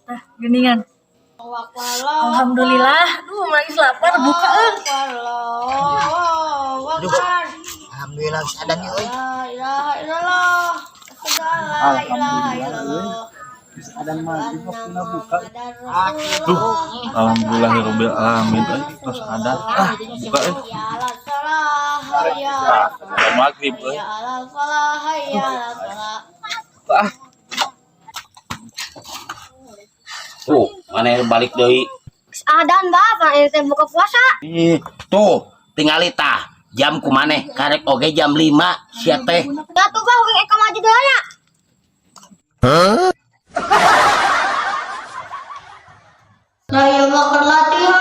Nah, geningan. Alhamdulillah, aduh manis lapar buka. Alhamdulillah sadar nih euy. Alhamdulillah ada mah waktunya buka. Alhamdulillahirabbil alamin terus ada buka maghrib Tuh, mana balik deui. Adan Mbak, ente buka puasa. Tuh, tinggal tah. Jam kumaneh karek oge jam 5 sia teh. Ya tuh Bang, eka maju deulanya. Saya makan latihan.